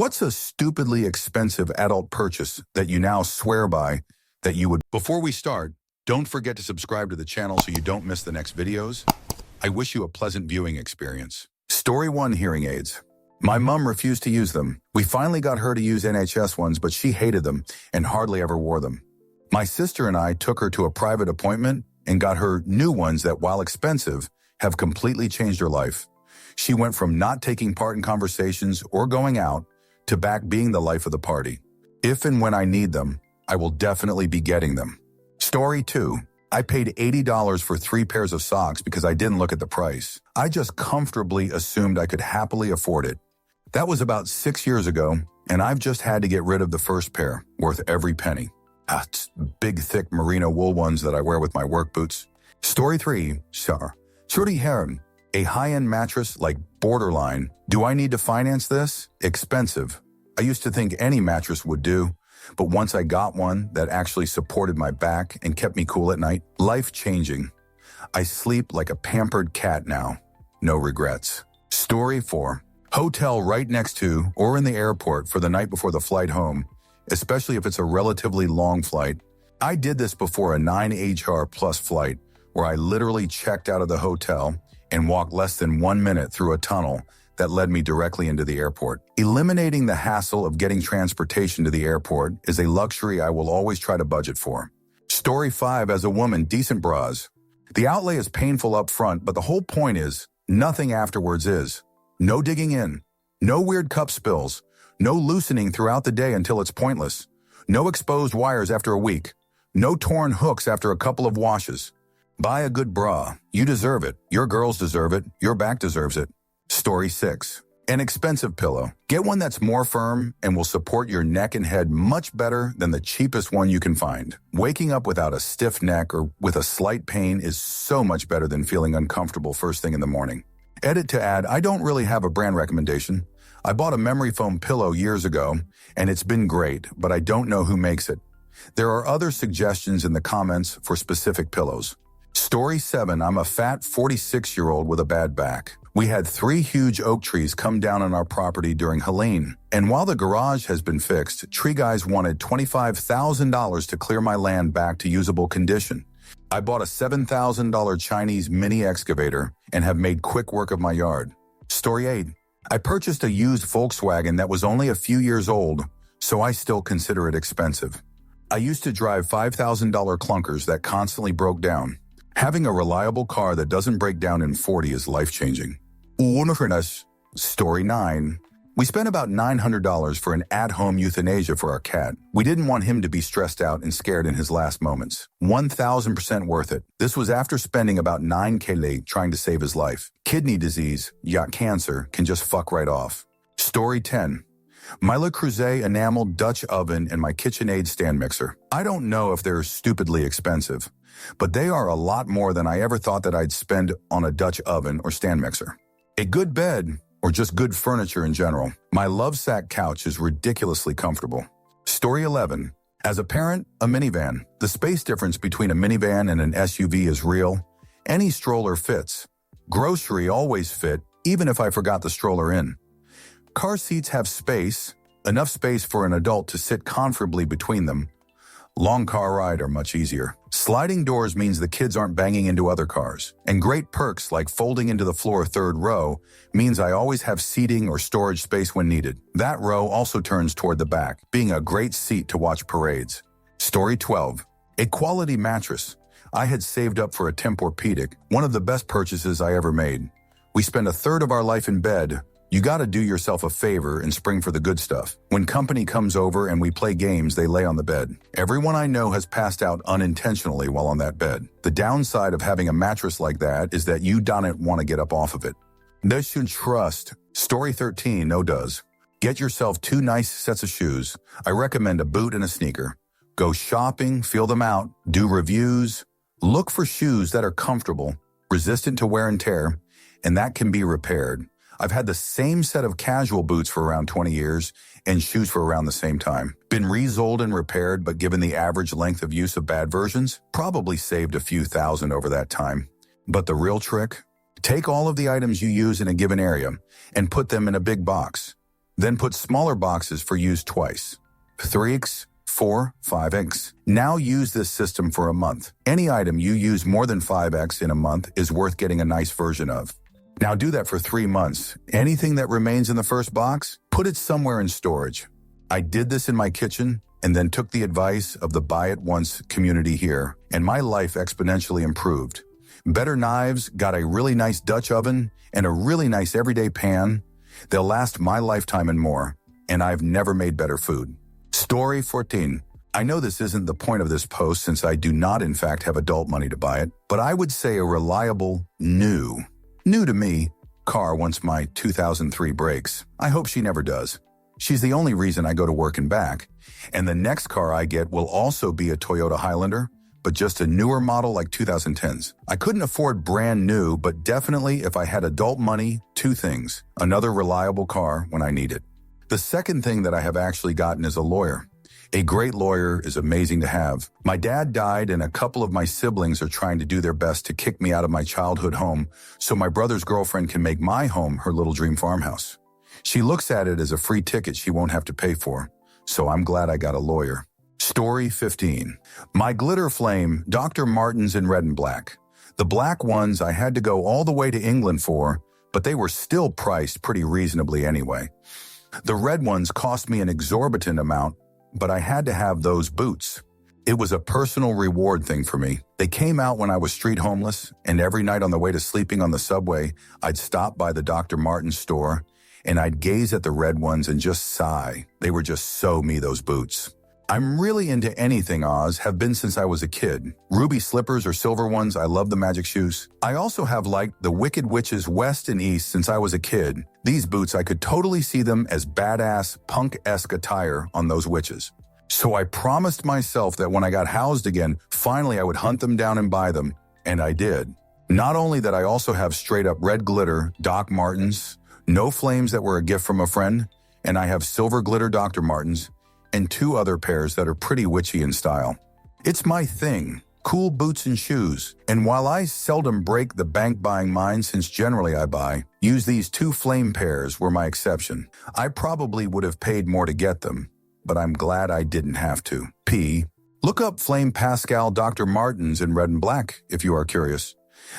What's a stupidly expensive adult purchase that you now swear by that you would? Before we start, don't forget to subscribe to the channel so you don't miss the next videos. I wish you a pleasant viewing experience. Story 1: hearing aids. My mom refused to use them. We finally got her to use NHS ones, but she hated them and hardly ever wore them. My sister and I took her to a private appointment and got her new ones that, while expensive, have completely changed her life. She went from not taking part in conversations or going out to back being the life of the party. If and when I need them, I will definitely be getting them. Story 2. I paid $80 for 3 pairs of socks because I didn't look at the price. I just comfortably assumed I could happily afford it. That was about 6 years ago, and I've just had to get rid of the first pair, worth every penny. It's big, thick merino wool ones that I wear with my work boots. Story 3. Shuri Heron. A high-end mattress like Borderline. Do I need to finance this? Expensive. I used to think any mattress would do, but once I got one that actually supported my back and kept me cool at night, life-changing. I sleep like a pampered cat now. No regrets. Story 4. Hotel right next to or in the airport for the night before the flight home, especially if it's a relatively long flight. I did this before a 9HR plus flight where I literally checked out of the hotel and walked less than 1 minute through a tunnel that led me directly into the airport. Eliminating the hassle of getting transportation to the airport is a luxury I will always try to budget for. Story 5. As a woman, decent bras. The outlay is painful up front, but the whole point is nothing afterwards is. No digging in. No weird cup spills. No loosening throughout the day until it's pointless. No exposed wires after a week. No torn hooks after a couple of washes. Buy a good bra. You deserve it. Your girls deserve it. Your back deserves it. Story 6. An expensive pillow. Get one that's more firm and will support your neck and head much better than the cheapest one you can find. Waking up without a stiff neck or with a slight pain is so much better than feeling uncomfortable first thing in the morning. Edit to add, I don't really have a brand recommendation. I bought a memory foam pillow years ago, and it's been great, but I don't know who makes it. There are other suggestions in the comments for specific pillows. Story 7. I'm a fat 46-year-old with a bad back. We had 3 huge oak trees come down on our property during Helene, and while the garage has been fixed, tree guys wanted $25,000 to clear my land back to usable condition. I bought a $7,000 Chinese mini excavator and have made quick work of my yard. Story 8. I purchased a used Volkswagen that was only a few years old, so I still consider it expensive. I used to drive $5,000 clunkers that constantly broke down. Having a reliable car that doesn't break down in 40 is life-changing. Story 9. We spent about $900 for an at-home euthanasia for our cat. We didn't want him to be stressed out and scared in his last moments. 1,000% worth it. This was after spending about $9K trying to save his life. Kidney disease, cancer, can just fuck right off. Story 10. My Le Creuset enameled Dutch oven and my KitchenAid stand mixer. I don't know if they're stupidly expensive, but they are a lot more than I ever thought that I'd spend on a Dutch oven or stand mixer. A good bed, or just good furniture in general. My Lovesac couch is ridiculously comfortable. Story 11. As a parent, a minivan. The space difference between a minivan and an SUV is real. Any stroller fits. Grocery always fit, even if I forgot the stroller in. Car seats have space, enough space for an adult to sit comfortably between them. Long car ride are much easier. Sliding doors means the kids aren't banging into other cars. And great perks like folding into the floor 3rd row means I always have seating or storage space when needed. That row also turns toward the back, being a great seat to watch parades. Story 12. A quality mattress. I had saved up for a Tempur-Pedic, one of the best purchases I ever made. We spend a third of our life in bed. You gotta do yourself a favor and spring for the good stuff. When company comes over and we play games, they lay on the bed. Everyone I know has passed out unintentionally while on that bed. The downside of having a mattress like that is that you don't want to get up off of it. They should trust. Story 13, no does. Get yourself 2 nice sets of shoes. I recommend a boot and a sneaker. Go shopping, feel them out, do reviews. Look for shoes that are comfortable, resistant to wear and tear, and that can be repaired. I've had the same set of casual boots for around 20 years and shoes for around the same time. Been re-soled and repaired, but given the average length of use of bad versions, probably saved a few thousand over that time. But the real trick? Take all of the items you use in a given area and put them in a big box. Then put smaller boxes for use twice. 3x, 4, 5x. Now use this system for a month. Any item you use more than 5x in a month is worth getting a nice version of. Now do that for 3 months. Anything that remains in the first box, put it somewhere in storage. I did this in my kitchen and then took the advice of the Buy It Once community here, and my life exponentially improved. Better knives, got a really nice Dutch oven, and a really nice everyday pan. They'll last my lifetime and more, and I've never made better food. Story 14. I know this isn't the point of this post since I do not in fact have adult money to buy it, but I would say a reliable, new to me, car once my 2003 breaks. I hope she never does. She's the only reason I go to work and back. And the next car I get will also be a Toyota Highlander, but just a newer model like 2010s. I couldn't afford brand new, but definitely if I had adult money, 2 things. Another reliable car when I need it. The second thing that I have actually gotten is a lawyer. A great lawyer is amazing to have. My dad died and a couple of my siblings are trying to do their best to kick me out of my childhood home so my brother's girlfriend can make my home her little dream farmhouse. She looks at it as a free ticket she won't have to pay for, so I'm glad I got a lawyer. Story 15. My glitter flame, Dr. Martens in red and black. The black ones I had to go all the way to England for, but they were still priced pretty reasonably anyway. The red ones cost me an exorbitant amount, but I had to have those boots. It was a personal reward thing for me. They came out when I was street homeless, and every night on the way to sleeping on the subway, I'd stop by the Dr. Martens store, and I'd gaze at the red ones and just sigh. They were just so me, those boots. I'm really into anything Oz, have been since I was a kid. Ruby slippers or silver ones, I love the magic shoes. I also have liked the Wicked Witches West and East since I was a kid. These boots, I could totally see them as badass, punk-esque attire on those witches. So I promised myself that when I got housed again, finally I would hunt them down and buy them, and I did. Not only that, I also have straight-up red glitter Doc Martens, no flames that were a gift from a friend, and I have silver glitter Dr. Martens, and 2 other pairs that are pretty witchy in style. It's my thing, cool boots and shoes, and while I seldom break the bank buying mine since generally I use these 2 flame pairs were my exception. I probably would have paid more to get them, but I'm glad I didn't have to. Look up Flame Pascal Dr. Martens in red and black if you are curious.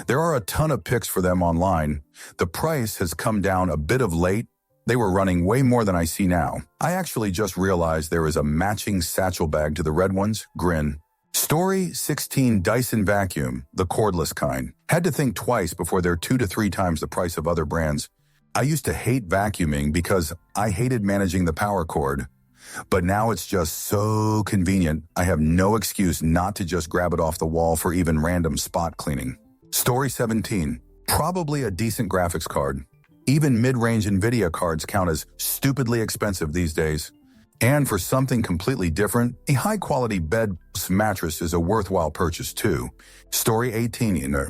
There are a ton of pics for them online. The price has come down a bit of late. They were running way more than I see now. I actually just realized there is a matching satchel bag to the red ones. Grin. Story 16. Dyson vacuum, the cordless kind. Had to think twice before they're 2 to 3 times the price of other brands. I used to hate vacuuming because I hated managing the power cord. But now it's just so convenient. I have no excuse not to just grab it off the wall for even random spot cleaning. Story 17. Probably a decent graphics card. Even mid-range NVIDIA cards count as stupidly expensive these days. And for something completely different, a high-quality bed mattress is a worthwhile purchase too. Story 18.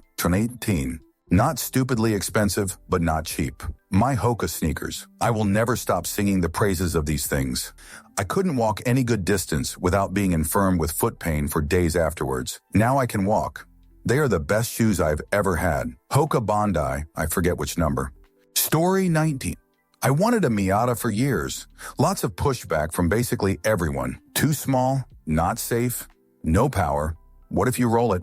Not stupidly expensive, but not cheap. My Hoka sneakers. I will never stop singing the praises of these things. I couldn't walk any good distance without being infirm with foot pain for days afterwards. Now I can walk. They are the best shoes I've ever had. Hoka Bondi, I forget which number. Story 19. I wanted a Miata for years. Lots of pushback from basically everyone. Too small, not safe, no power. What if you roll it?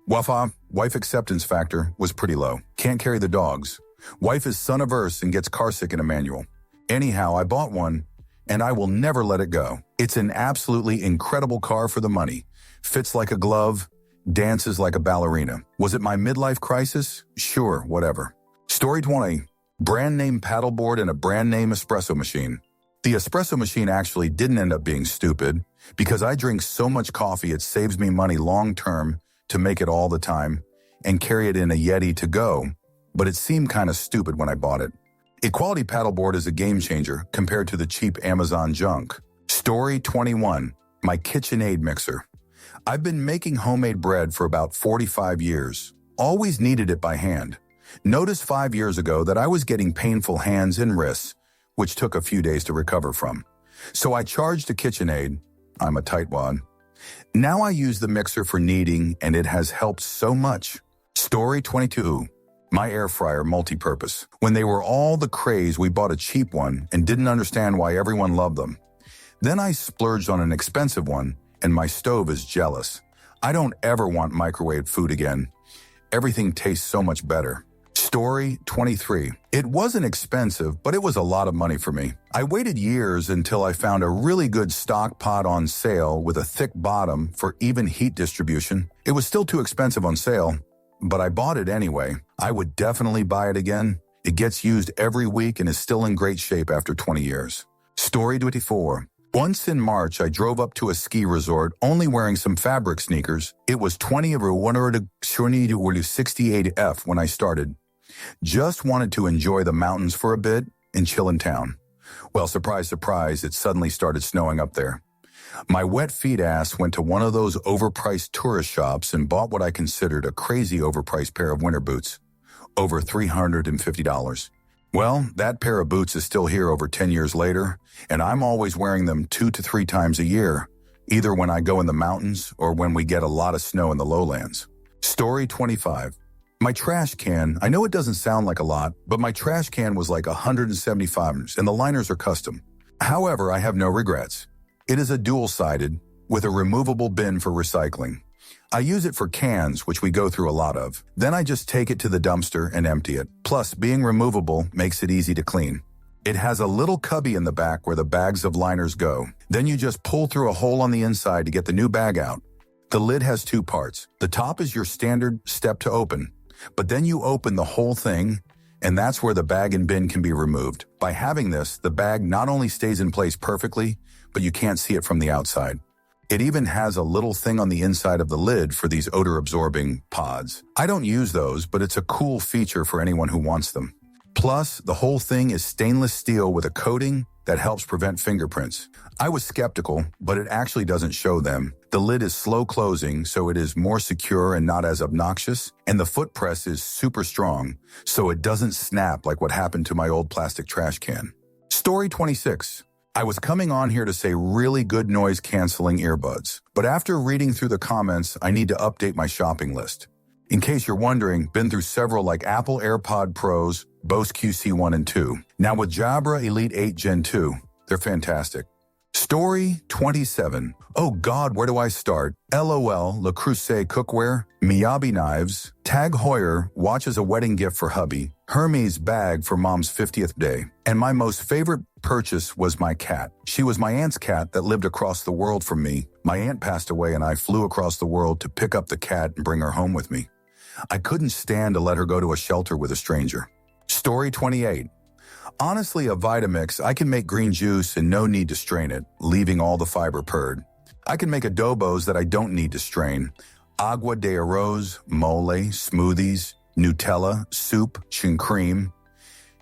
Wife acceptance factor was pretty low. Can't carry the dogs. Wife is son-averse and gets carsick in a manual. Anyhow, I bought one, and I will never let it go. It's an absolutely incredible car for the money. Fits like a glove, dances like a ballerina. Was it my midlife crisis? Sure, whatever. Story 20. Brand name paddleboard and a brand name espresso machine. The espresso machine actually didn't end up being stupid because I drink so much coffee it saves me money long term to make it all the time and carry it in a Yeti to go, but it seemed kind of stupid when I bought it. A quality paddleboard is a game changer compared to the cheap Amazon junk. Story 21. My KitchenAid mixer. I've been making homemade bread for about 45 years. Always kneaded it by hand. Noticed 5 years ago that I was getting painful hands and wrists, which took a few days to recover from. So I charged a KitchenAid. I'm a tightwad. Now I use the mixer for kneading, and it has helped so much. Story 22. My air fryer multi-purpose. When they were all the craze, we bought a cheap one and didn't understand why everyone loved them. Then I splurged on an expensive one, and my stove is jealous. I don't ever want microwave food again. Everything tastes so much better. Story 23. It wasn't expensive, but it was a lot of money for me. I waited years until I found a really good stock pot on sale with a thick bottom for even heat distribution. It was still too expensive on sale, but I bought it anyway. I would definitely buy it again. It gets used every week and is still in great shape after 20 years. Story 24. Once in March, I drove up to a ski resort only wearing some fabric sneakers. It was 2068F when I started. Just wanted to enjoy the mountains for a bit and chill in town. Well, surprise, surprise, it suddenly started snowing up there. My wet feet ass went to one of those overpriced tourist shops and bought what I considered a crazy overpriced pair of winter boots. Over $350. Well, that pair of boots is still here over 10 years later, and I'm always wearing them 2 to 3 times a year, either when I go in the mountains or when we get a lot of snow in the lowlands. Story 25. My trash can, I know it doesn't sound like a lot, but my trash can was like $175 and the liners are custom. However, I have no regrets. It is a dual-sided with a removable bin for recycling. I use it for cans, which we go through a lot of. Then I just take it to the dumpster and empty it. Plus, being removable makes it easy to clean. It has a little cubby in the back where the bags of liners go. Then you just pull through a hole on the inside to get the new bag out. The lid has 2 parts. The top is your standard step to open, but then you open the whole thing, and that's where the bag and bin can be removed. By having this, the bag not only stays in place perfectly, but you can't see it from the outside. It even has a little thing on the inside of the lid for these odor-absorbing pods. I don't use those, but it's a cool feature for anyone who wants them. Plus, the whole thing is stainless steel with a coating that helps prevent fingerprints. I was skeptical, but it actually doesn't show them. The lid is slow closing, so it is more secure and not as obnoxious, and the foot press is super strong, so it doesn't snap like what happened to my old plastic trash can. Story 26. I was coming on here to say really good noise-canceling earbuds, but after reading through the comments, I need to update my shopping list. In case you're wondering, been through several like Apple AirPod Pros, Bose QC1 and 2. Now with Jabra Elite 8 Gen 2, they're fantastic. Story 27. Oh God, where do I start? LOL, Le Creuset cookware, Miyabi knives, Tag Heuer watch as a wedding gift for hubby, Hermes bag for mom's 50th day. And my most favorite purchase was my cat. She was my aunt's cat that lived across the world from me. My aunt passed away and I flew across the world to pick up the cat and bring her home with me. I couldn't stand to let her go to a shelter with a stranger. Story 28. Honestly, a Vitamix, I can make green juice and no need to strain it, leaving all the fiber purred. I can make adobos that I don't need to strain. Agua de arroz, mole, smoothies, Nutella, soup, chin cream.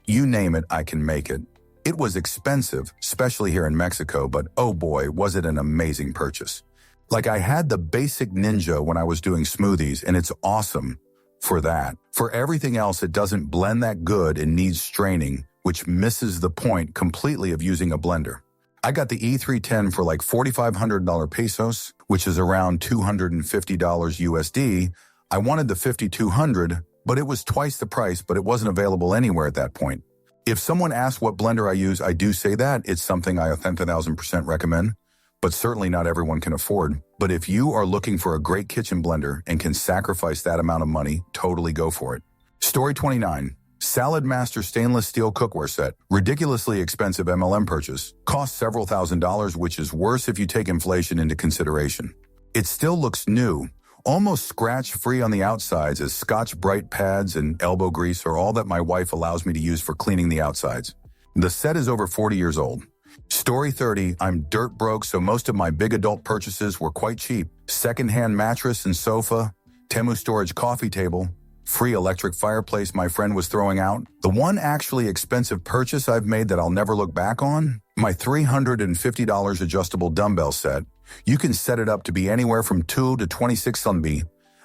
You name it, I can make it. It was expensive, especially here in Mexico, but oh boy, was it an amazing purchase. Like I had the basic Ninja when I was doing smoothies, and it's awesome for that. For everything else, it doesn't blend that good and needs straining, which misses the point completely of using a blender. I got the E310 for like $4,500 pesos, which is around $250 USD. I wanted the 5200, but it was twice the price, but it wasn't available anywhere at that point. If someone asks what blender I use, I do say that. It's something I 10,000% recommend, but certainly not everyone can afford. But if you are looking for a great kitchen blender and can sacrifice that amount of money, totally go for it. Story 29. Salad Master stainless steel cookware set. Ridiculously expensive MLM purchase. Cost several $1,000s, which is worse if you take inflation into consideration. It still looks new, almost scratch-free on the outsides, as Scotch-Brite pads and elbow grease are all that my wife allows me to use for cleaning the outsides. The set is over 40 years old. Story 30. I'm dirt broke, so most of my big adult purchases were quite cheap. Second-hand mattress and sofa, Temu storage coffee table, free electric fireplace my friend was throwing out. The one actually expensive purchase I've made that I'll never look back on? My $350 adjustable dumbbell set. You can set it up to be anywhere from 2 to 26 lb.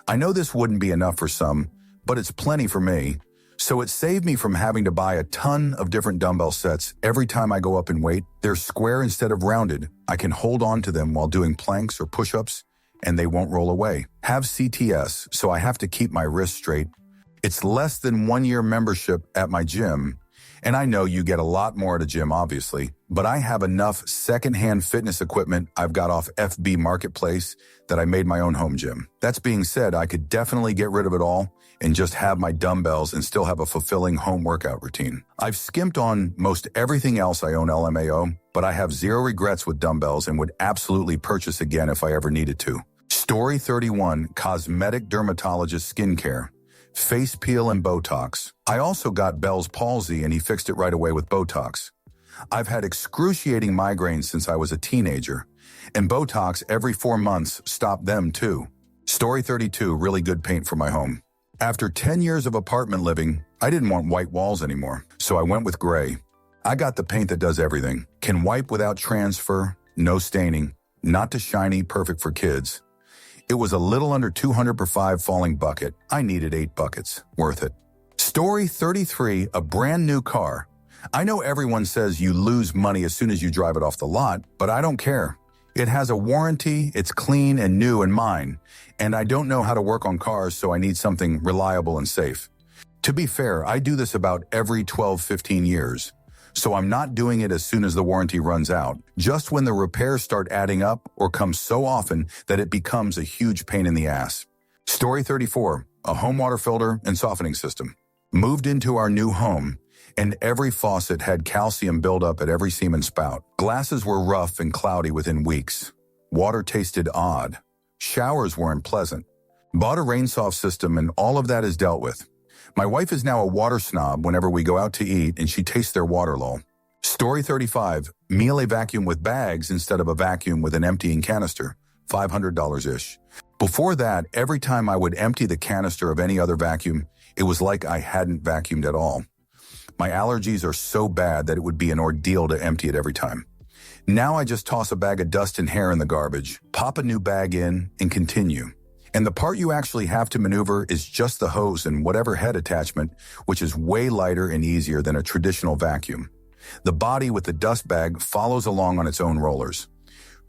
I know this wouldn't be enough for some, but it's plenty for me. So it saved me from having to buy a ton of different dumbbell sets every time I go up in weight. They're square instead of rounded. I can hold on to them while doing planks or push-ups, and they won't roll away. Have CTS, so I have to keep my wrists straight. It's less than 1 year membership at my gym, and I know you get a lot more at a gym, obviously, but I have enough secondhand fitness equipment I've got off FB Marketplace that I made my own home gym. That's being said, I could definitely get rid of it all and just have my dumbbells and still have a fulfilling home workout routine. I've skimped on most everything else I own LMAO, but I have zero regrets with dumbbells and would absolutely purchase again if I ever needed to. Story 31, Cosmetic Dermatologist Skincare. Face peel and Botox. I also got Bell's palsy and he fixed it right away with Botox. I've had excruciating migraines since I was a teenager, and Botox every 4 months stopped them too. Story 32, really good paint for my home. After 10 years of apartment living, I didn't want white walls anymore, so I went with gray. I got the paint that does everything. Can wipe without transfer, no staining, not too shiny, perfect for kids. It was a little under $200 per 5 falling bucket. I needed 8 buckets. Worth it. Story 33, a brand new car. I know everyone says you lose money as soon as you drive it off the lot, but I don't care. It has a warranty, it's clean and new and mine, and I don't know how to work on cars, so I need something reliable and safe. To be fair, I do this about every 12-15 years. So I'm not doing it as soon as the warranty runs out, just when the repairs start adding up or come so often that it becomes a huge pain in the ass. Story 34, a home water filter and softening system. Moved into our new home, and every faucet had calcium buildup at every seam and spout. Glasses were rough and cloudy within weeks. Water tasted odd. Showers weren't pleasant. Bought a rain-soft system and all of that is dealt with. My wife is now a water snob whenever we go out to eat and she tastes their water lol. Story 35, Miele vacuum with bags instead of a vacuum with an emptying canister, $500-ish. Before that, every time I would empty the canister of any other vacuum, it was like I hadn't vacuumed at all. My allergies are so bad that it would be an ordeal to empty it every time. Now I just toss a bag of dust and hair in the garbage, pop a new bag in, and continue. And the part you actually have to maneuver is just the hose and whatever head attachment, which is way lighter and easier than a traditional vacuum. The body with the dust bag follows along on its own rollers.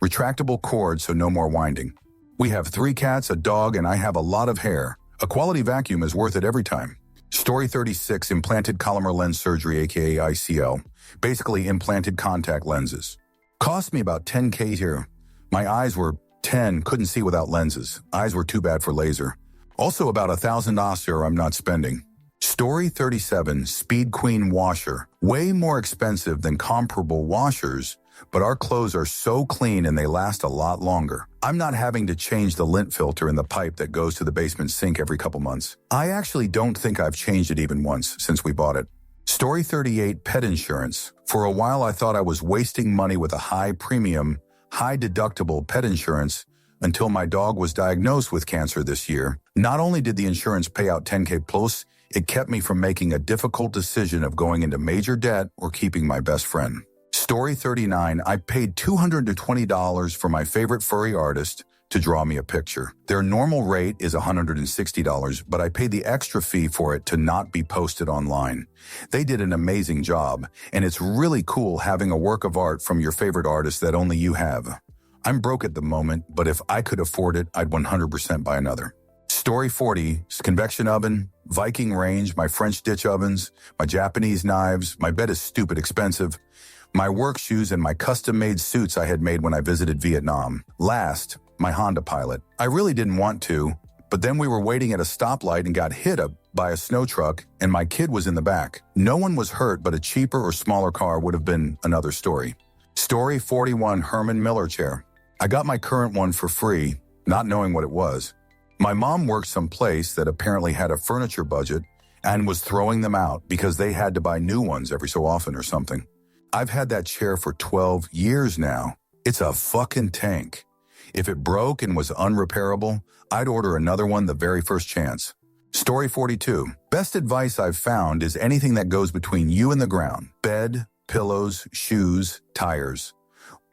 Retractable cord, so no more winding. We have 3 cats, a dog, and I have a lot of hair. A quality vacuum is worth it every time. Story 36, implanted Collamer lens surgery, aka ICL. Basically implanted contact lenses. Cost me about $10K here. My eyes were 10, couldn't see without lenses. Eyes were too bad for laser. Also about $1,000 here I'm not spending. Story 37, Speed Queen washer. Way more expensive than comparable washers, but our clothes are so clean and they last a lot longer. I'm not having to change the lint filter in the pipe that goes to the basement sink every couple months. I actually don't think I've changed it even once since we bought it. Story 38, pet insurance. For a while I thought I was wasting money with a high premium, high deductible pet insurance until my dog was diagnosed with cancer this year. Not only did the insurance pay out $10K plus, it kept me from making a difficult decision of going into major debt or keeping my best friend. Story 39, I paid $220 for my favorite furry artist to draw me a picture. Their normal rate is $160, but I paid the extra fee for it to not be posted online. They did an amazing job, and it's really cool having a work of art from your favorite artist that only you have. I'm broke at the moment, but if I could afford it, I'd 100% buy another. Story 40, convection oven, Viking range, my French ditch ovens, my Japanese knives, my bed is stupid expensive, my work shoes and my custom-made suits I had made when I visited Vietnam. Last, my Honda Pilot. I really didn't want to, but then we were waiting at a stoplight and got hit up by a snow truck and my kid was in the back. No one was hurt, but a cheaper or smaller car would have been another story. Story 41, Herman Miller chair. I got my current one for free, not knowing what it was. My mom worked someplace that apparently had a furniture budget and was throwing them out because they had to buy new ones every so often or something. I've had that chair for 12 years now. It's a fucking tank. If it broke and was unrepairable, I'd order another one the very first chance. Story 42. Best advice I've found is anything that goes between you and the ground. Bed, pillows, shoes, tires.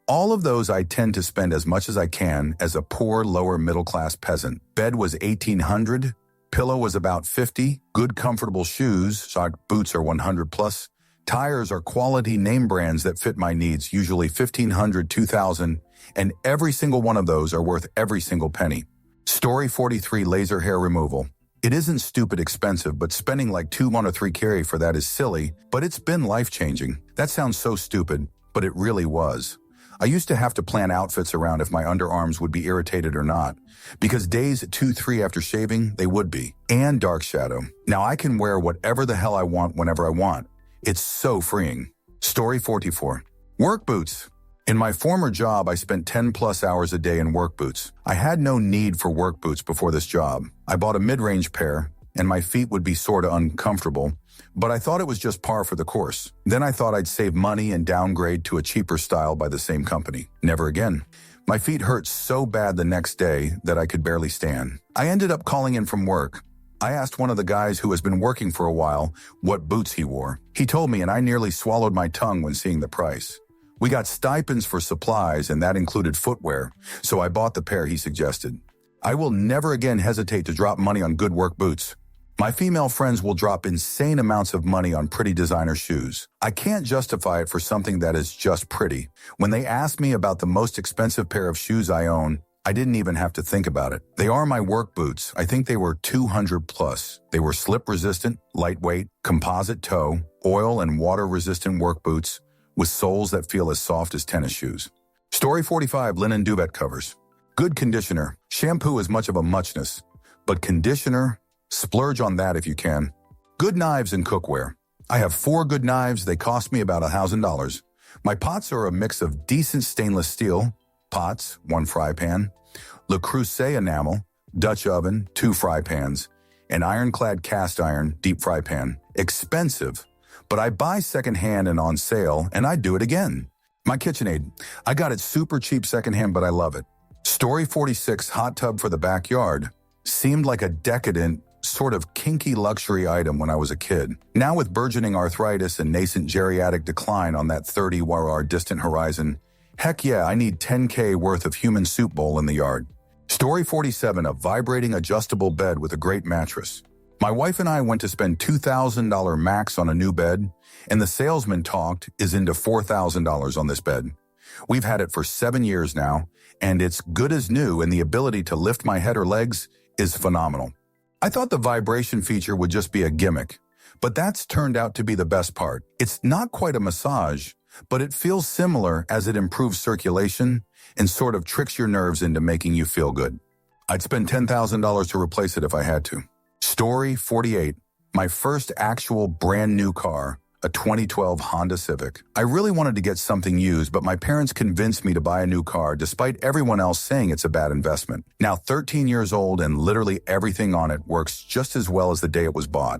All of those I tend to spend as much as I can as a poor lower middle class peasant. Bed was $1,800, pillow was about $50, good comfortable shoes, sock boots are $100 plus. Tires are quality name brands that fit my needs, usually $1,500, $2,000, and every single one of those are worth every single penny. Story 43, laser hair removal. It isn't stupid expensive, but spending like 2, 1, or 3K for that is silly, but it's been life-changing. That sounds so stupid, but it really was. I used to have to plan outfits around if my underarms would be irritated or not, because days at 2, 3 after shaving, they would be. And dark shadow. Now I can wear whatever the hell I want whenever I want. It's so freeing. Story 44. Work boots. In my former job, I spent 10+ hours a day in work boots. I had no need for work boots before this job. I bought a mid-range pair, and my feet would be sorta uncomfortable, but I thought it was just par for the course. Then I thought I'd save money and downgrade to a cheaper style by the same company. Never again. My feet hurt so bad the next day that I could barely stand. I ended up calling in from work. I asked one of the guys who has been working for a while what boots he wore. He told me, and I nearly swallowed my tongue when seeing the price. We got stipends for supplies, and that included footwear, so I bought the pair he suggested. I will never again hesitate to drop money on good work boots. My female friends will drop insane amounts of money on pretty designer shoes. I can't justify it for something that is just pretty. When they asked me about the most expensive pair of shoes I own, I didn't even have to think about it. They are my work boots. I think they were 200+. They were slip-resistant, lightweight, composite toe, oil and water-resistant work boots, with soles that feel as soft as tennis shoes. Story 45. Linen duvet covers. Good conditioner. Shampoo is much of a muchness, but conditioner, splurge on that if you can. Good knives and cookware. I have 4 good knives. They cost me about $1,000. My pots are a mix of decent stainless steel, pots, 1 fry pan, Le Creuset enamel, Dutch oven, 2 fry pans, and ironclad cast iron deep fry pan. Expensive, but I buy secondhand and on sale, and I do it again. My KitchenAid. I got it super cheap secondhand, but I love it. Story 46. Hot tub for the backyard. Seemed like a decadent, sort of kinky luxury item when I was a kid. Now with burgeoning arthritis and nascent geriatric decline on that 30-year distant horizon, heck yeah, I need 10K worth of human soup bowl in the yard. Story 47. A vibrating adjustable bed with a great mattress. My wife and I went to spend $2,000 max on a new bed, and the salesman talked is into $4,000 on this bed. We've had it for 7 years now, and it's good as new, and the ability to lift my head or legs is phenomenal. I thought the vibration feature would just be a gimmick, but that's turned out to be the best part. It's not quite a massage, but it feels similar as it improves circulation and sort of tricks your nerves into making you feel good. I'd spend $10,000 to replace it if I had to. Story 48. My first actual brand new car, a 2012 Honda Civic. I really wanted to get something used, but my parents convinced me to buy a new car despite everyone else saying it's a bad investment. Now 13 years old and literally everything on it works just as well as the day it was bought.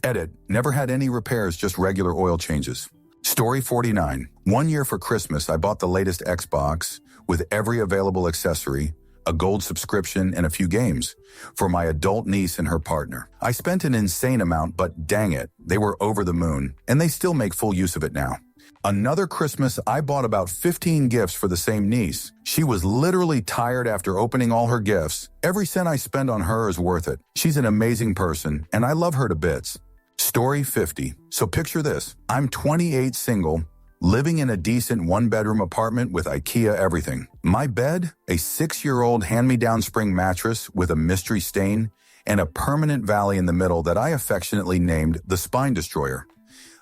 Edit. Never had any repairs, just regular oil changes. Story 49. 1 year for Christmas, I bought the latest Xbox with every available accessory, a gold subscription, and a few games for my adult niece and her partner. I spent an insane amount, but dang it, they were over the moon, and they still make full use of it now. Another Christmas, I bought about 15 gifts for the same niece. She was literally tired after opening all her gifts. Every cent I spend on her is worth it. She's an amazing person, and I love her to bits. Story 50. So picture this. I'm 28, single, living in a decent 1-bedroom apartment with IKEA everything. My bed, a 6-year-old hand-me-down spring mattress with a mystery stain and a permanent valley in the middle that I affectionately named the Spine Destroyer.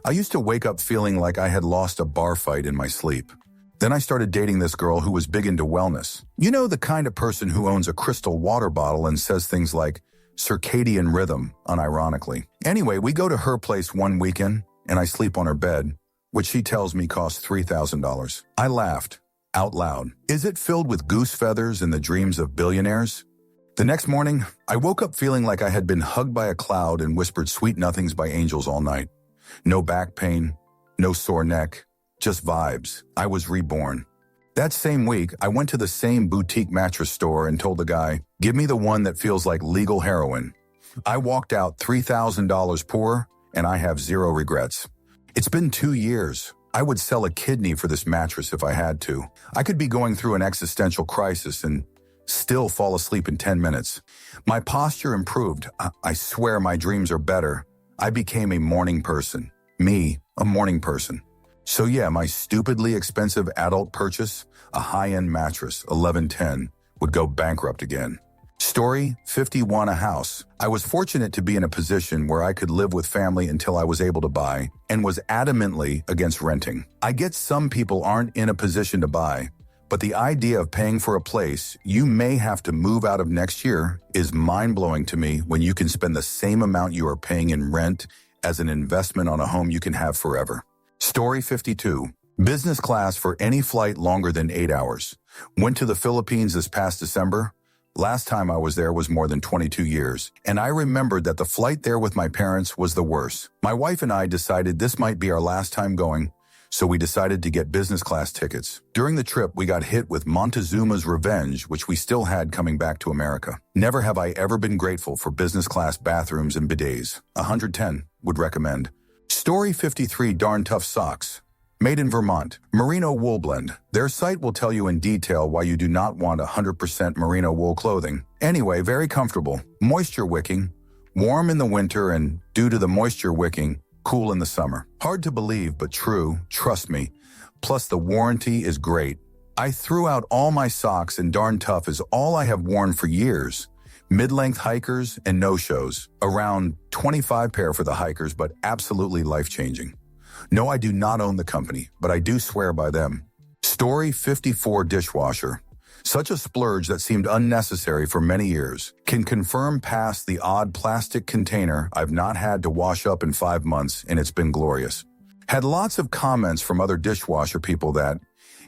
I used to wake up feeling like I had lost a bar fight in my sleep. Then I started dating this girl who was big into wellness. You know, the kind of person who owns a crystal water bottle and says things like circadian rhythm, unironically. Anyway, we go to her place one weekend and I sleep on her bed, which she tells me costs $3,000. I laughed, out loud. Is it filled with goose feathers and the dreams of billionaires? The next morning, I woke up feeling like I had been hugged by a cloud and whispered sweet nothings by angels all night. No back pain, no sore neck, just vibes. I was reborn. That same week, I went to the same boutique mattress store and told the guy, give me the one that feels like legal heroin. I walked out $3,000 poor, and I have zero regrets. It's been 2 years. I would sell a kidney for this mattress if I had to. I could be going through an existential crisis and still fall asleep in 10 minutes. My posture improved. I swear my dreams are better. I became a morning person. Me, a morning person. So yeah, my stupidly expensive adult purchase, a high-end mattress, 1110, would go bankrupt again. Story 51, a house. I was fortunate to be in a position where I could live with family until I was able to buy, and was adamantly against renting. I get some people aren't in a position to buy, but the idea of paying for a place you may have to move out of next year is mind-blowing to me when you can spend the same amount you are paying in rent as an investment on a home you can have forever. Story 52. Business class for any flight longer than 8 hours. Went to the Philippines this past December. Last time I was there was more than 22 years, and I remembered that the flight there with my parents was the worst. My wife and I decided this might be our last time going, so we decided to get business class tickets. During the trip, we got hit with Montezuma's Revenge, which we still had coming back to America. Never have I ever been grateful for business class bathrooms and bidets. 110 would recommend. Story 53, darn tough socks. Made in Vermont. Merino wool blend. Their site will tell you in detail why you do not want 100% merino wool clothing. Anyway, very comfortable. Moisture wicking. Warm in the winter and, due to the moisture wicking, cool in the summer. Hard to believe, but true. Trust me. Plus, the warranty is great. I threw out all my socks, and darn tough is all I have worn for years. Mid-length hikers and no-shows. Around 25 pair for the hikers, but absolutely life-changing. No, I do not own the company, but I do swear by them. Story 54, dishwasher. Such a splurge that seemed unnecessary for many years. Can confirm past the odd plastic container I've not had to wash up in 5 months, and it's been glorious. Had lots of comments from other dishwasher people that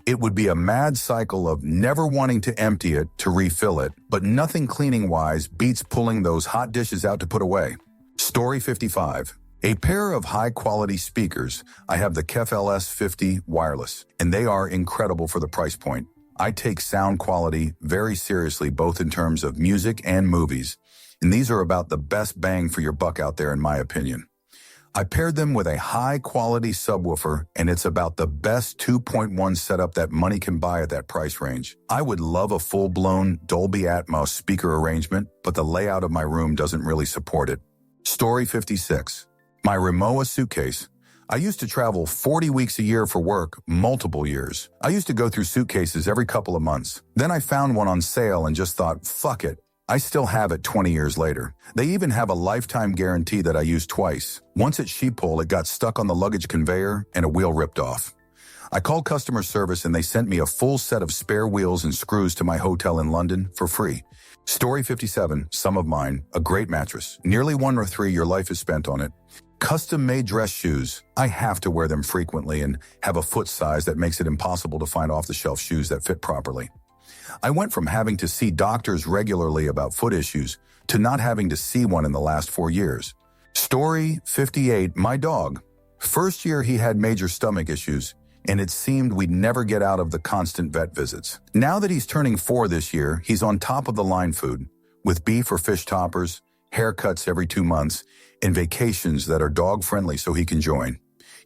it would be a mad cycle of never wanting to empty it to refill it, but nothing cleaning-wise beats pulling those hot dishes out to put away. Story 55. A pair of high-quality speakers. I have the KEF LS50 wireless, and they are incredible for the price point. I take sound quality very seriously, both in terms of music and movies, and these are about the best bang for your buck out there in my opinion. I paired them with a high-quality subwoofer, and it's about the best 2.1 setup that money can buy at that price range. I would love a full-blown Dolby Atmos speaker arrangement, but the layout of my room doesn't really support it. Story 56. My Rimowa suitcase. I used to travel 40 weeks a year for work, multiple years. I used to go through suitcases every couple of months. Then I found one on sale and just thought, fuck it. I still have it 20 years later. They even have a lifetime guarantee that I used twice. Once at Schiphol, it got stuck on the luggage conveyor and a wheel ripped off. I called customer service and they sent me a full set of spare wheels and screws to my hotel in London for free. Story 57, some of mine, a great mattress. Nearly 1 or 3, your life is spent on it. Custom-made dress shoes. I have to wear them frequently and have a foot size that makes it impossible to find off-the-shelf shoes that fit properly. I went from having to see doctors regularly about foot issues to not having to see one in the last 4 years. Story 58, my dog. First year he had major stomach issues, and it seemed we'd never get out of the constant vet visits. Now that he's turning 4 this year, he's on top of the line food, with beef or fish toppers, haircuts every 2 months, and vacations that are dog-friendly so he can join.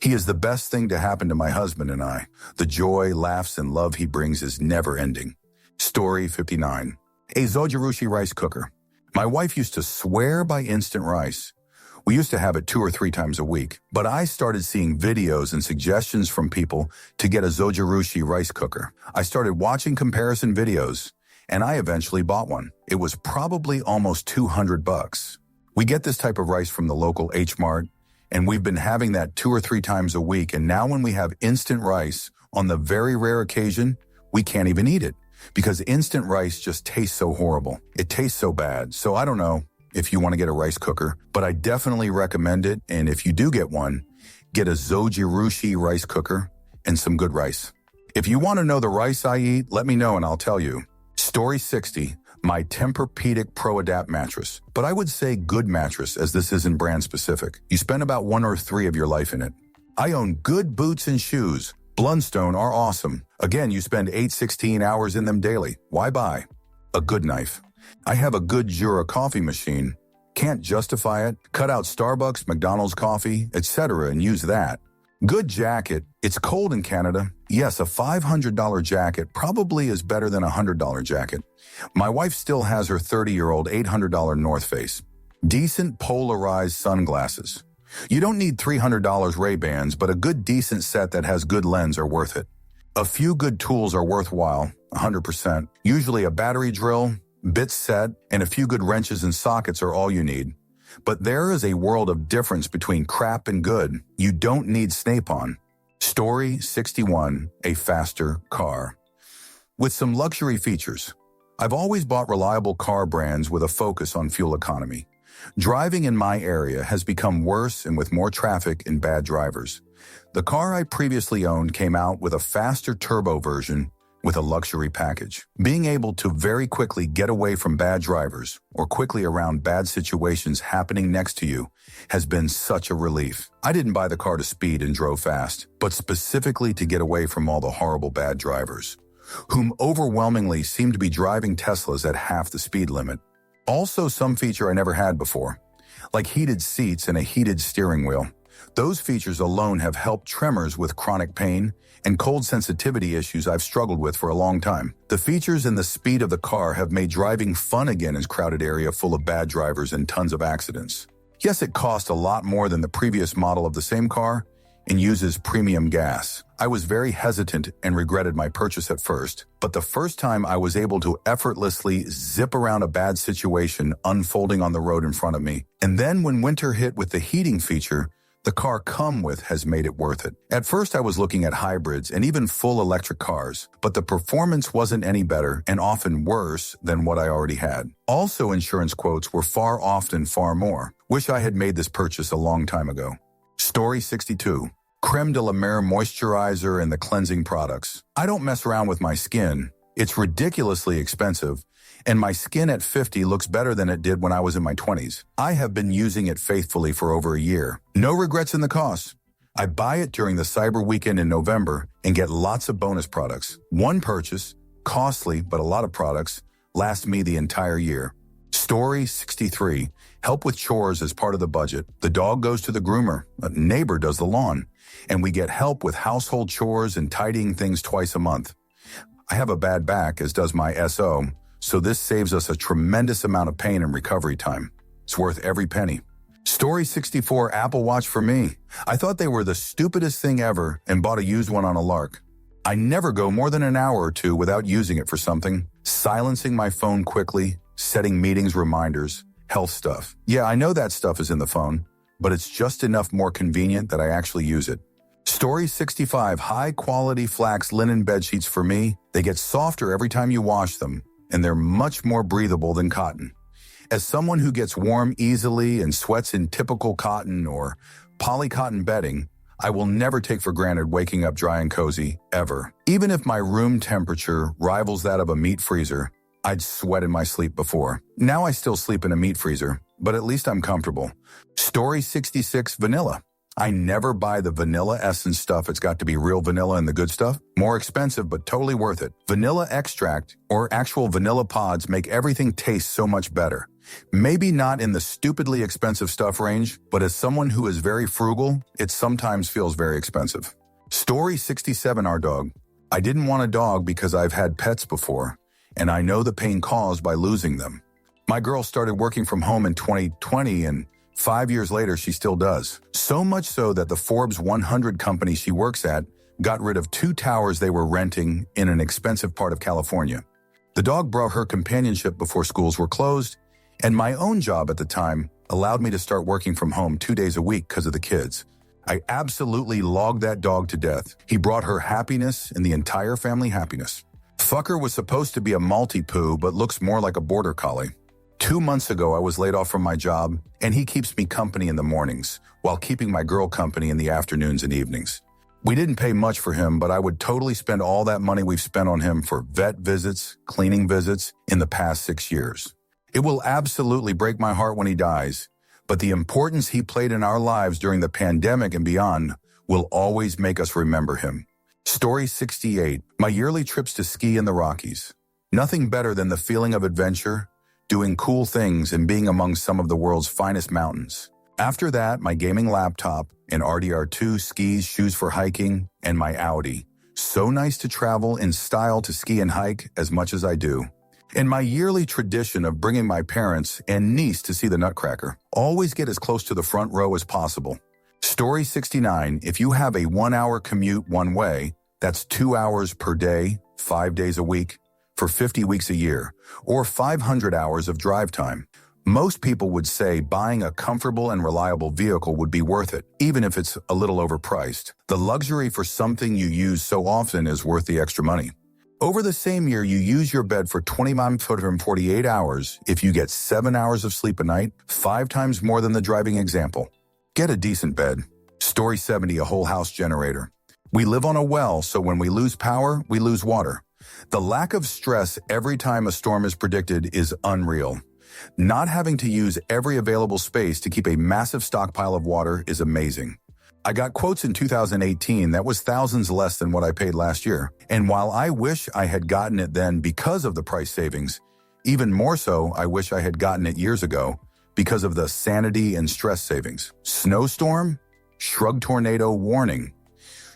He is the best thing to happen to my husband and I. The joy, laughs, and love he brings is never-ending. Story 59. A Zojirushi rice cooker. My wife used to swear by instant rice. We used to have it 2 or 3 times a week, but I started seeing videos and suggestions from people to get a Zojirushi rice cooker. I started watching comparison videos, and I eventually bought one. It was probably almost $200. We get this type of rice from the local H-Mart, and we've been having that 2 or 3 times a week, and now when we have instant rice, on the very rare occasion, we can't even eat it, because instant rice just tastes so horrible. It tastes so bad, so I don't know if you want to get a rice cooker, but I definitely recommend it, and if you do get one, get a Zojirushi rice cooker and some good rice. If you want to know the rice I eat, let me know and I'll tell you. Story 60. My Tempur-Pedic Pro Adapt mattress. But I would say good mattress, as this isn't brand specific. You spend about 1 or 3 of your life in it. I own good boots and shoes. Blundstone are awesome. Again, you spend 8-16 hours in them daily. Why buy? A good knife. I have a good Jura coffee machine. Can't justify it. Cut out Starbucks, McDonald's coffee, etc. and use that. Good jacket. It's cold in Canada. Yes, a $500 jacket probably is better than a $100 jacket. My wife still has her 30-year-old $800 North Face. Decent polarized sunglasses. You don't need $300 Ray-Bans, but a good decent set that has good lens are worth it. A few good tools are worthwhile, 100%. Usually a battery drill, bits set, and a few good wrenches and sockets are all you need. But there is a world of difference between crap and good. You don't need Snape-on. Story 61, a faster car. With some luxury features. I've always bought reliable car brands with a focus on fuel economy. Driving in my area has become worse and with more traffic and bad drivers. The car I previously owned came out with a faster turbo version with a luxury package. Being able to very quickly get away from bad drivers or quickly around bad situations happening next to you has been such a relief. I didn't buy the car to speed and drove fast, but specifically to get away from all the horrible bad drivers, whom overwhelmingly seem to be driving Teslas at half the speed limit. Also, some feature I never had before, like heated seats and a heated steering wheel. Those features alone have helped tremors with chronic pain and cold sensitivity issues I've struggled with for a long time. The features and the speed of the car have made driving fun again in a crowded area full of bad drivers and tons of accidents. Yes, it cost a lot more than the previous model of the same car and uses premium gas. I was very hesitant and regretted my purchase at first, but the first time I was able to effortlessly zip around a bad situation unfolding on the road in front of me, and then when winter hit with the heating feature the car come with has made it worth it. At first I was looking at hybrids and even full electric cars, but the performance wasn't any better and often worse than what I already had. Also, insurance quotes were often far more. Wish I had made this purchase a long time ago. Story 62. Creme de la Mer moisturizer and the cleansing products. I don't mess around with my skin. It's ridiculously expensive, and my skin at 50 looks better than it did when I was in my 20s. I have been using it faithfully for over a year. No regrets in the cost. I buy it during the Cyber Weekend in November and get lots of bonus products. One purchase, costly but a lot of products, lasts me the entire year. Story 63. Help with chores as part of the budget. The dog goes to the groomer, a neighbor does the lawn, and we get help with household chores and tidying things twice a month. I have a bad back, as does my SO, so this saves us a tremendous amount of pain and recovery time. It's worth every penny. Story 64, Apple Watch for me. I thought they were the stupidest thing ever and bought a used one on a lark. I never go more than an hour or two without using it for something, silencing my phone quickly, setting meetings reminders, health stuff. Yeah, I know that stuff is in the phone, but it's just enough more convenient that I actually use it. Story 65, high-quality flax linen bedsheets for me. They get softer every time you wash them, and they're much more breathable than cotton. As someone who gets warm easily and sweats in typical cotton or polycotton bedding, I will never take for granted waking up dry and cozy, ever. Even if my room temperature rivals that of a meat freezer, I'd sweat in my sleep before. Now I still sleep in a meat freezer, but at least I'm comfortable. Story 66, vanilla. I never buy the vanilla essence stuff. It's got to be real vanilla and the good stuff. More expensive, but totally worth it. Vanilla extract or actual vanilla pods make everything taste so much better. Maybe not in the stupidly expensive stuff range, but as someone who is very frugal, it sometimes feels very expensive. Story 67, our dog. I didn't want a dog because I've had pets before, and I know the pain caused by losing them. My girl started working from home in 2020, and 5 years later, she still does. So much so that the Forbes 100 company she works at got rid of 2 towers they were renting in an expensive part of California. The dog brought her companionship before schools were closed, and my own job at the time allowed me to start working from home 2 days a week because of the kids. I absolutely logged that dog to death. He brought her happiness and the entire family happiness. Fucker was supposed to be a Maltipoo, but looks more like a border collie. 2 months ago, I was laid off from my job, and he keeps me company in the mornings, while keeping my girl company in the afternoons and evenings. We didn't pay much for him, but I would totally spend all that money we've spent on him for vet visits, cleaning visits in the past 6 years. It will absolutely break my heart when he dies, but the importance he played in our lives during the pandemic and beyond will always make us remember him. Story 68, my yearly trips to ski in the Rockies. Nothing better than the feeling of adventure, doing cool things, and being among some of the world's finest mountains. After that, my gaming laptop, an RDR2, skis, shoes for hiking, and my Audi. So nice to travel in style to ski and hike as much as I do. And my yearly tradition of bringing my parents and niece to see the Nutcracker. Always get as close to the front row as possible. Story 69, if you have a 1-hour commute one way, that's 2 hours per day, 5 days a week, for 50 weeks a year, or 500 hours of drive time. Most people would say buying a comfortable and reliable vehicle would be worth it, even if it's a little overpriced. The luxury for something you use so often is worth the extra money. Over the same year, you use your bed for 2,148 hours. If you get 7 hours of sleep a night, 5 times more than the driving example. Get a decent bed. Story 70, a whole house generator. We live on a well, so when we lose power, we lose water. The lack of stress every time a storm is predicted is unreal. Not having to use every available space to keep a massive stockpile of water is amazing. I got quotes in 2018 that was thousands less than what I paid last year. And while I wish I had gotten it then because of the price savings, even more so, I wish I had gotten it years ago because of the sanity and stress savings. Snowstorm? Shrug tornado warning.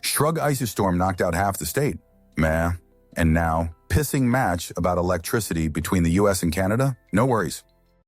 Shrug icy storm knocked out half the state. Meh. And now, pissing match about electricity between the US and Canada? No worries.